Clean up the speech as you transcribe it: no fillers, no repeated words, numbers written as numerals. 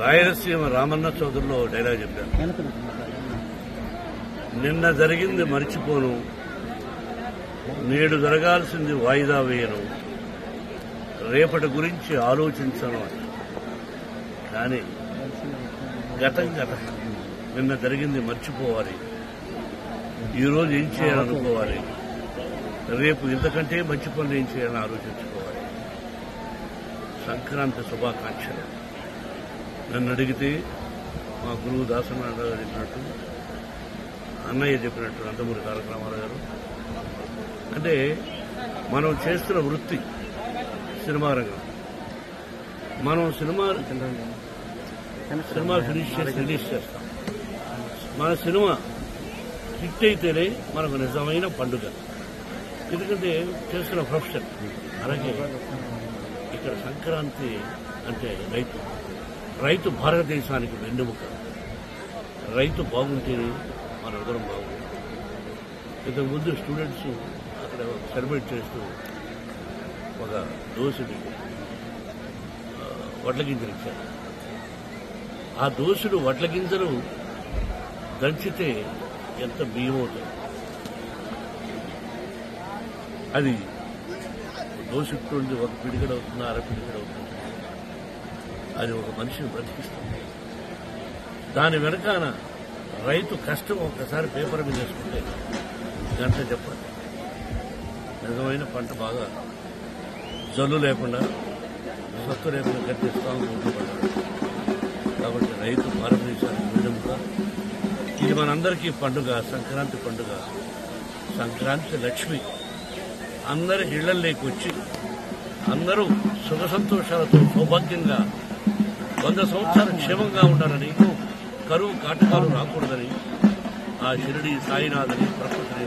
Rayalaseema Ramanna చౌదరిలో dialogue చెప్పారు. నిన్న జరిగింది మర్చిపోను, నేడు జరగాల్సింది వాయిదా వేయను, రేపటి గురించి ఆలోచించను. కానీ గతం నిన్న జరిగింది మర్చిపోవాలి, ఈరోజు ఏం చేయాలనుకోవాలి, రేపు ఇంతకంటే మంచి పనులు ఏం చేయాలని ఆలోచించుకోవాలి. సంక్రాంతి శుభాకాంక్షలు. నన్ను అడిగితే మా గురువు దాసనారాయణ గారు చెప్పినట్టు, అన్నయ్య చెప్పినట్టు నందమూరి తారక రామారావు గారు, అంటే మనం చేస్తున్న వృత్తి సినిమా రంగం. మనం సినిమా ఫినిష్ చేసి రిలీజ్ చేస్తాం. మన సినిమా హిట్ అయితేనే మనకు నిజమైన పండుగ. ఎందుకంటే చేస్తున్న ప్రొఫెషన్. అలాగే ఇక్కడ సంక్రాంతి అంటే రైతు భారతదేశానికి వెన్నెముక. రైతు బాగుంటేనే మన అందరం బాగుంటుంది. ఇంతకుముందు స్టూడెంట్స్ అక్కడ సెలబ్రేట్ చేస్తూ ఒక దోసుడి వడ్ల గింజలు ఇచ్చారు. ఆ దోసుడు వడ్ల గింజలు దంచితే ఎంత బియ్యం అవుతుంది. అది దోసుకుంది ఒక పిడిగడవుతుంది, అర పిడిగడవుతుంది. అది ఒక మనిషిని బ్రతికిస్తుంది. దాని వెనకాల రైతు కష్టం ఒక్కసారి పేపర్ మీద వేసుకుంటే గంట చెప్పాలి. నిజమైన పంట బాగా జల్లు లేకుండా, సత్తు లేకుండా గట్టిస్తాము పడ్డాడు. కాబట్టి రైతు భారతదేశానికి వెన్నెముక. ఇది మనందరికీ పండుగ, సంక్రాంతి పండుగ. సంక్రాంతి లక్ష్మి అందరి ఇళ్లలోకి వచ్చి అందరూ సుఖ సంతోషాలతో సౌభాగ్యంగా 100 సంవత్సరాలు క్షేమంగా ఉండాలని, కరువు కాటకాలు రాకూడదని ఆ షిరిడి సాయినాథని ప్రకృతిని